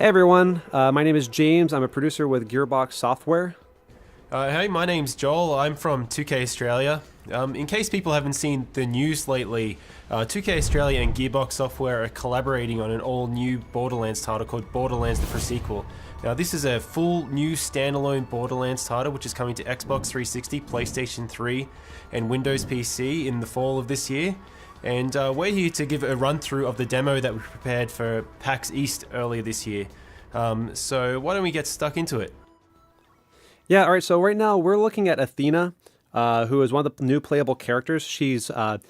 Hey everyone, my name is James. I'm a producer with Gearbox Software. Hey, my name's Joel. I'm from 2K Australia. In case people haven't seen the news lately, 2K Australia and Gearbox Software are collaborating on an all-new Borderlands title called Borderlands the Pre-Sequel. Now, this is a full new standalone Borderlands title which is coming to Xbox 360, PlayStation 3, and Windows PC in the fall of this year. And we're here to give a run-through of the demo that we prepared for PAX East earlier this year. So why don't we get stuck into it? Yeah, alright, so right now we're looking at Athena, who is one of the new playable characters. She's a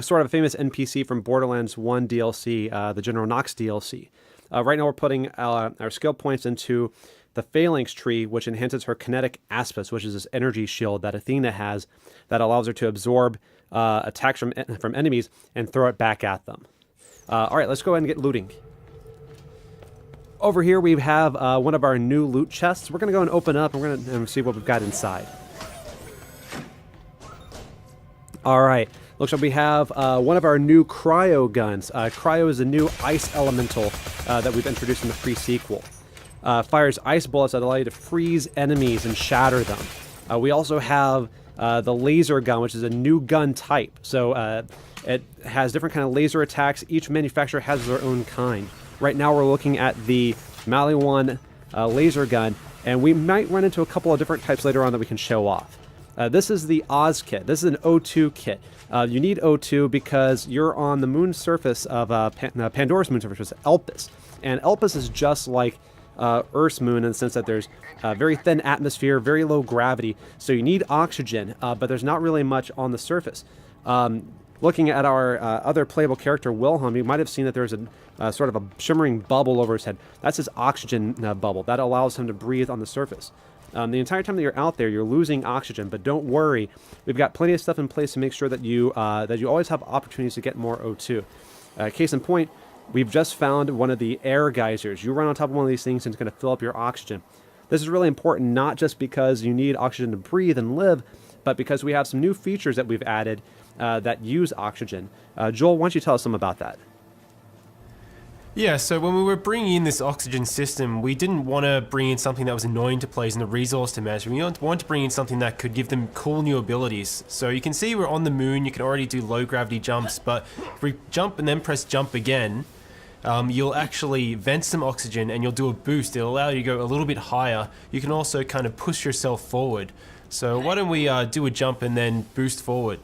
sort of a famous NPC from Borderlands 1 DLC, the General Knox DLC. Right now we're putting our skill points into the Phalanx tree, which enhances her kinetic aspects, which is this energy shield that Athena has that allows her to absorb attacks from enemies and throw it back at them. Alright, let's go ahead and get looting. Over here we have one of our new loot chests. We're going to go and open up and we're going to see what we've got inside. Alright, looks like we have one of our new cryo guns. Cryo is a new ice elemental that we've introduced in the pre-sequel. Fires ice bullets that allow you to freeze enemies and shatter them. We also have the laser gun, which is a new gun type. So it has different kind of laser attacks. Each manufacturer has their own kind. Right now we're looking at the Maliwan laser gun, and we might run into a couple of different types later on that we can show off. This is the Oz kit. This is an O2 kit. You need O2 because you're on the moon surface of Pandora's moon surface, which is Elpis. And Elpis is just like Earth's moon in the sense that there's a very thin atmosphere, very low gravity, so you need oxygen, but there's not really much on the surface. Looking at our other playable character, Wilhelm, you might have seen that there's a sort of a shimmering bubble over his head. That's his oxygen bubble. That allows him to breathe on the surface. The entire time that you're out there, you're losing oxygen, but don't worry. We've got plenty of stuff in place to make sure that you always have opportunities to get more O2. Case in point, we've just found one of the air geysers. You run on top of one of these things and it's going to fill up your oxygen. This is really important, not just because you need oxygen to breathe and live, but because we have some new features that we've added that use oxygen. Joel, why don't you tell us some about that? Yeah, so when we were bringing in this oxygen system, we didn't want to bring in something that was annoying to players and a resource to manage. We wanted to bring in something that could give them cool new abilities. So you can see we're on the moon, you can already do low gravity jumps, but if we jump and then press jump again, you'll actually vent some oxygen and you'll do a boost. It'll allow you to go a little bit higher. You can also kind of push yourself forward. So why don't we do a jump and then boost forward?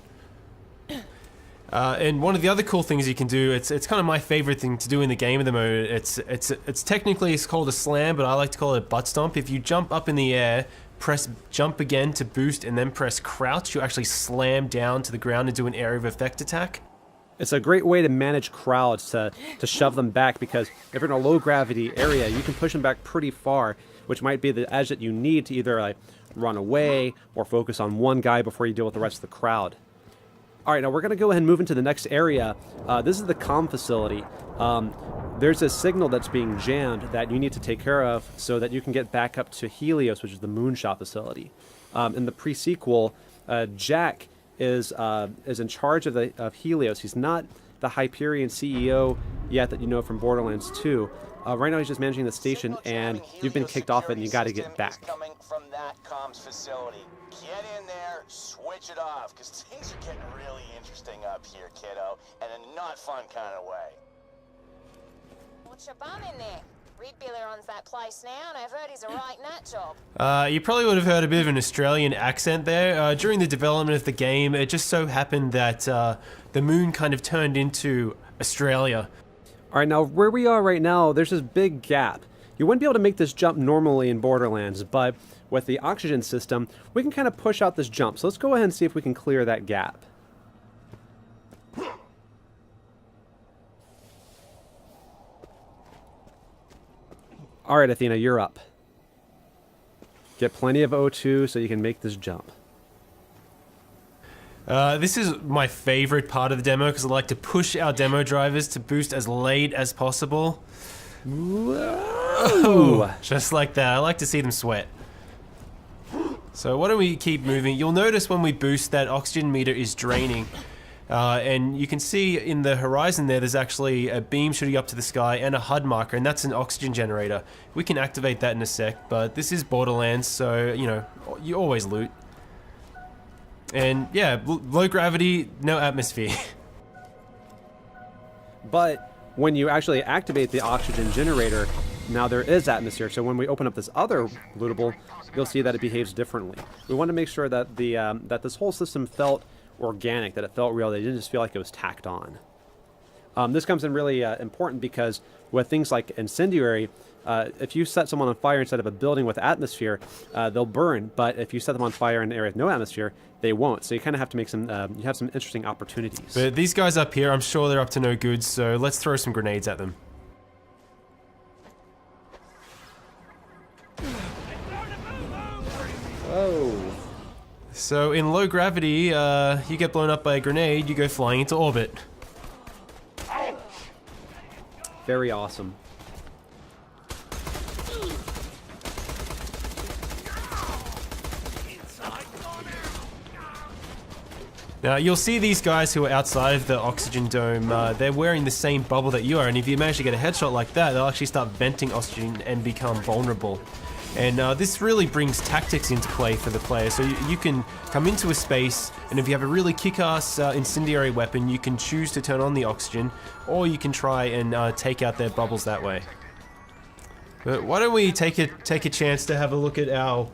And one of the other cool things you can do, it's kind of my favorite thing to do in the game at the moment. It's technically called a slam, but I like to call it a butt stomp. If you jump up in the air, press jump again to boost, and then press crouch, you actually slam down to the ground and do an area of effect attack. It's a great way to manage crowds, to shove them back, because if you're in a low gravity area, you can push them back pretty far, which might be the edge that you need to either like run away or focus on one guy before you deal with the rest of the crowd. Alright, now we're going to go ahead and move into the next area. This is the comm facility. There's a signal that's being jammed that you need to take care of so that you can get back up to Helios, which is the moonshot facility. In the pre-sequel, Jack is in charge of Helios. He's not the Hyperion CEO yet that you know from Borderlands 2. Right now he's just managing the station, and you've been kicked off it and you got to get back. Coming from that comms facility. Get in there, switch it off, because things are getting really interesting up here, kiddo, and in a not fun kind of way. What's your bum in there? Red Biller owns that place now, and I've heard he's a right nut job. You probably would have heard a bit of an Australian accent there. During the development of the game, it just so happened that the moon kind of turned into Australia. Alright, now where we are right now, there's this big gap. You wouldn't be able to make this jump normally in Borderlands, but with the oxygen system, we can kind of push out this jump. So let's go ahead and see if we can clear that gap. Alright, Athena, you're up. Get plenty of O2 so you can make this jump. This is my favorite part of the demo because I like to push our demo drivers to boost as late as possible. Whoa. Just like that. I like to see them sweat. So why don't we keep moving? You'll notice when we boost that oxygen meter is draining. And you can see in the horizon there's actually a beam shooting up to the sky and a HUD marker, and that's an oxygen generator. We can activate that in a sec, but this is Borderlands, so, you know, you always loot. And yeah, low gravity, no atmosphere. But when you actually activate the oxygen generator, now there is atmosphere. So when we open up this other lootable, you'll see that it behaves differently. We want to make sure that the that this whole system felt organic, that it felt real, that it didn't just feel like it was tacked on. This comes in really important because with things like incendiary, if you set someone on fire inside of a building with atmosphere, they'll burn. But if you set them on fire in an area with no atmosphere, they won't. So you kind of have to make some, you have some interesting opportunities. But these guys up here, I'm sure they're up to no good, so let's throw some grenades at them. Whoa. So in low gravity, you get blown up by a grenade, you go flying into orbit. Very awesome. Now you'll see these guys who are outside of the oxygen dome, they're wearing the same bubble that you are, and if you manage to get a headshot like that, they'll actually start venting oxygen and become vulnerable. And this really brings tactics into play for the player, so you can come into a space, and if you have a really kick-ass incendiary weapon, you can choose to turn on the oxygen, or you can try and take out their bubbles that way. But why don't we take a chance to have a look at our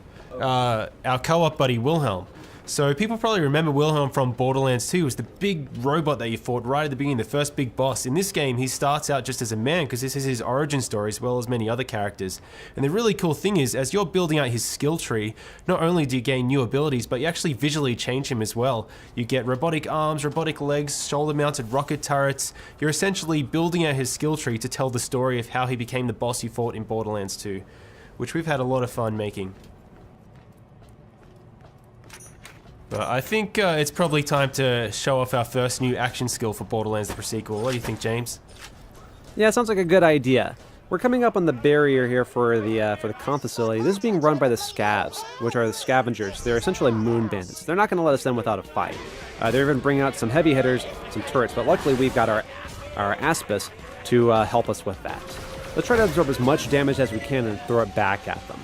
co-op buddy Wilhelm. So people probably remember Wilhelm from Borderlands 2. It was the big robot that you fought right at the beginning, the first big boss. In this game, he starts out just as a man because this is his origin story as well as many other characters. And the really cool thing is, as you're building out his skill tree, not only do you gain new abilities, but you actually visually change him as well. You get robotic arms, robotic legs, shoulder-mounted rocket turrets. You're essentially building out his skill tree to tell the story of how he became the boss you fought in Borderlands 2, which we've had a lot of fun making. But I think it's probably time to show off our first new action skill for Borderlands the Prequel. What do you think, James? Yeah, sounds like a good idea. We're coming up on the barrier here for the comp facility. This is being run by the Scavs, which are the scavengers. They're essentially moon bandits. They're not going to let us in without a fight. They're even bringing out some heavy hitters, some turrets, but luckily we've got our Aspis to help us with that. Let's try to absorb as much damage as we can and throw it back at them.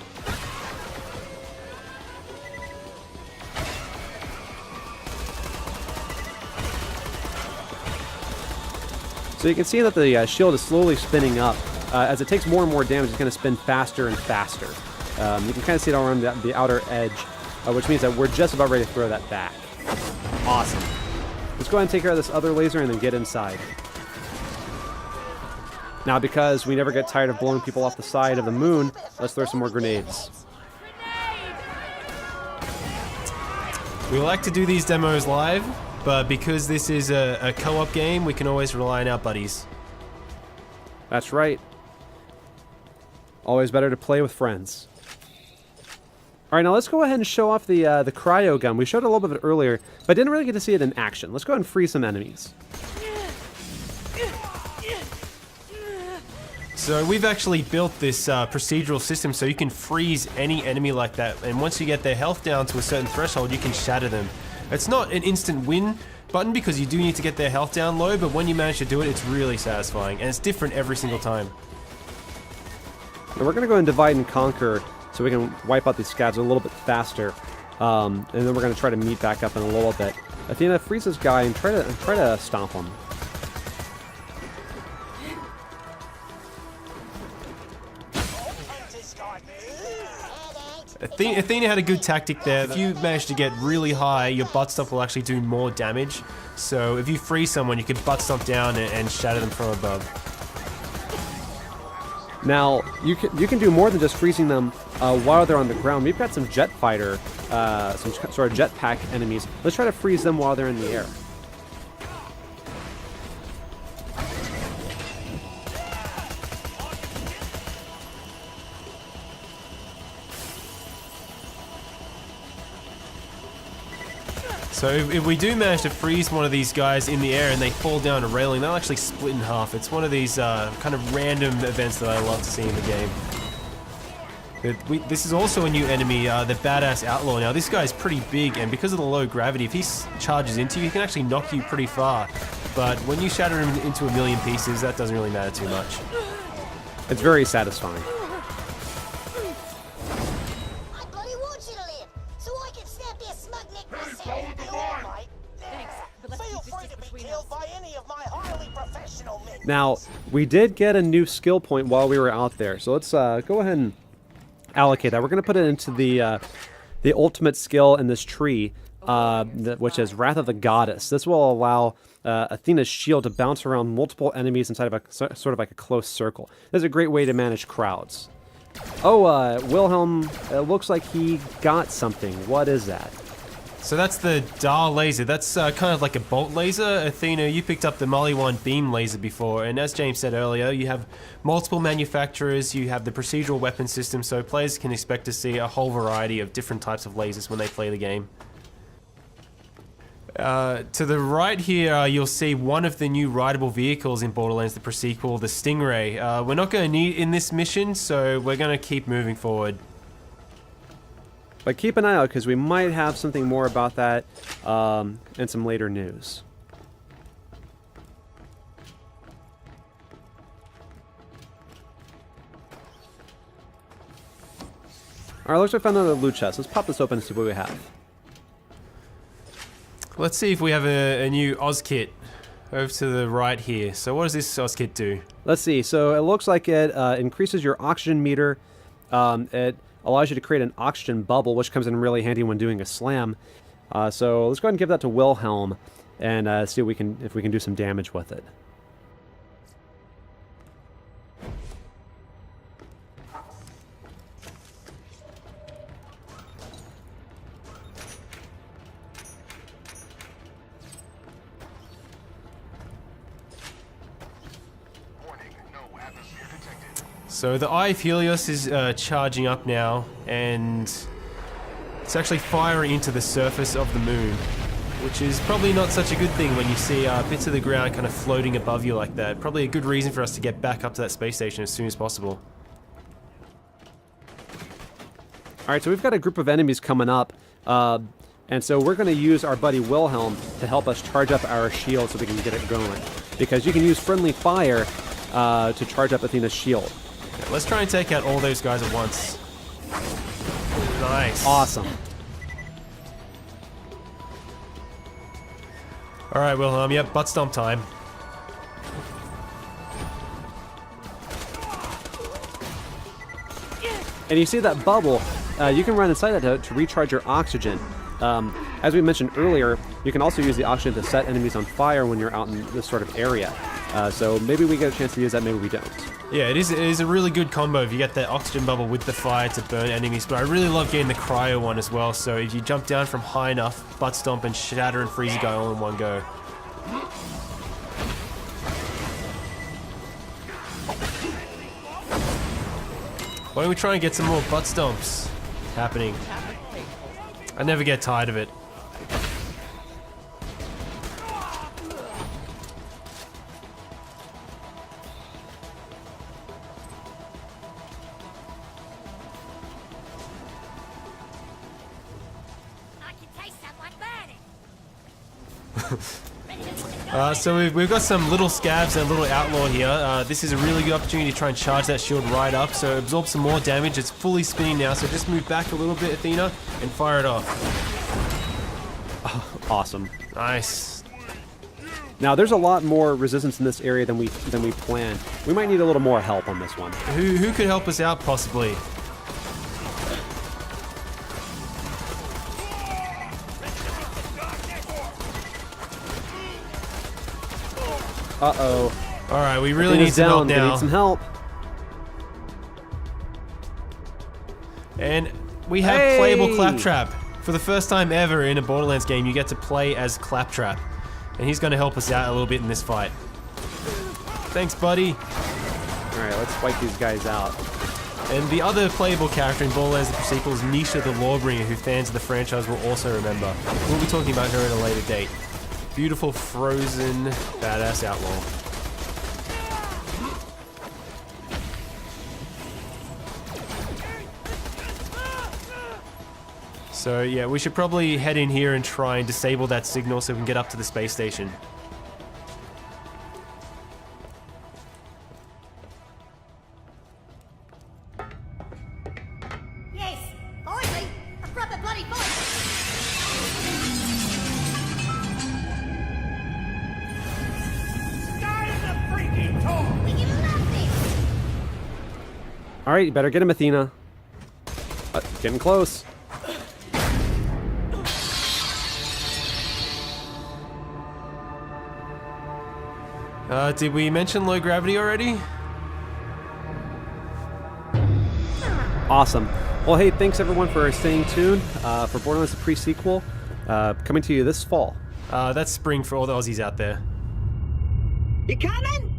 So you can see that the shield is slowly spinning up. As it takes more and more damage, it's going to spin faster and faster. You can kind of see it all around the outer edge, which means that we're just about ready to throw that back. Awesome. Let's go ahead and take care of this other laser and then get inside. Now, because we never get tired of blowing people off the side of the moon, let's throw some more grenades. We like to do these demos live, but because this is a co-op game, we can always rely on our buddies. That's right. Always better to play with friends. All right, now let's go ahead and show off the cryo gun. We showed a little bit of it earlier, but didn't really get to see it in action. Let's go ahead and free some enemies. So we've actually built this procedural system so you can freeze any enemy like that, and once you get their health down to a certain threshold, you can shatter them. It's not an instant win button because you do need to get their health down low, but when you manage to do it, it's really satisfying, and it's different every single time. Now we're going to go and divide and conquer so we can wipe out these scavs a little bit faster, and then we're going to try to meet back up in a little bit. Athena, freeze this guy and try to stomp him. Athena had a good tactic there. If you manage to get really high, your butt stomp will actually do more damage. So if you freeze someone, you can butt stomp down and shatter them from above. Now, you can do more than just freezing them while they're on the ground. We've got some jet fighter, some sort of jetpack enemies. Let's try to freeze them while they're in the air. So if we do manage to freeze one of these guys in the air and they fall down a railing, they'll actually split in half. It's one of these kind of random events that I love to see in the game. This is also a new enemy, the Badass Outlaw. Now, this guy's pretty big, and because of the low gravity, if he charges into you, he can actually knock you pretty far. But when you shatter him into a million pieces, that doesn't really matter too much. It's very satisfying. I bloody want you to live, so I can snap your smug neck myself. You all right? Thanks, feel free to be killed by any of my highly professional minions. Now, we did get a new skill point while we were out there, so let's go ahead and allocate that. We're going to put it into the ultimate skill in this tree, which is Wrath of the Goddess. This will allow Athena's shield to bounce around multiple enemies inside of a sort of like a close circle. This is a great way to manage crowds. Oh, Wilhelm, it looks like he got something. What is that? So that's the Dar laser. That's kind of like a bolt laser. Athena, you picked up the Maliwan beam laser before, and as James said earlier, you have multiple manufacturers, you have the procedural weapon system, so players can expect to see a whole variety of different types of lasers when they play the game. To the right here, you'll see one of the new rideable vehicles in Borderlands, the pre-sequel, the Stingray. We're not going to need it in this mission, so we're going to keep moving forward. But keep an eye out, because we might have something more about that in some later news. Alright, looks like we found another loot chest. Let's pop this open and see what we have. Let's see if we have a new Oz kit over to the right here. So what does this Oz kit do? Let's see. So it looks like it increases your oxygen meter. It allows you to create an oxygen bubble, which comes in really handy when doing a slam. So let's go ahead and give that to Wilhelm and see if we can do some damage with it. So the Eye of Helios is charging up now, and it's actually firing into the surface of the moon, which is probably not such a good thing when you see bits of the ground kind of floating above you like that. Probably a good reason for us to get back up to that space station as soon as possible. Alright, so we've got a group of enemies coming up, and so we're going to use our buddy Wilhelm to help us charge up our shield so we can get it going. Because you can use friendly fire to charge up Athena's shield. Let's try and take out all those guys at once. Nice. Awesome. Alright, Wilhelm, yep, butt stomp time. And you see that bubble, you can run inside that to recharge your oxygen. As we mentioned earlier, you can also use the oxygen to set enemies on fire when you're out in this sort of area. So maybe we get a chance to use that, maybe we don't. Yeah, it is a really good combo if you get that oxygen bubble with the fire to burn enemies, but I really love getting the cryo one as well, so if you jump down from high enough, butt stomp and shatter and freeze a guy all in one go. Why don't we try and get some more butt stomps happening? I never get tired of it. So we've got some little scabs and a little outlaw here. This is a really good opportunity to try and charge that shield right up, so absorb some more damage. It's fully spinning now, so just move back a little bit, Athena, and fire it off. Oh, awesome. Nice. Now there's a lot more resistance in this area than we planned. We might need a little more help on this one. Who could help us out possibly? Uh-oh. Alright, we really need some help now. We need some help. And we have playable Claptrap. For the first time ever in a Borderlands game, you get to play as Claptrap. And he's going to help us out a little bit in this fight. Thanks, buddy. Alright, let's fight these guys out. And the other playable character in Borderlands the sequel is Nisha the Lawbringer, who fans of the franchise will also remember. We'll be talking about her at a later date. Beautiful, frozen, badass outlaw. So yeah, we should probably head in here and try and disable that signal so we can get up to the space station. Yes, finally, a proper bloody fight. We can love this. All right, you better get him, Athena. Getting close. Did we mention low gravity already? Awesome. Well, hey, thanks everyone for staying tuned for Borderlands the pre-sequel coming to you this fall. That's spring for all the Aussies out there. You coming?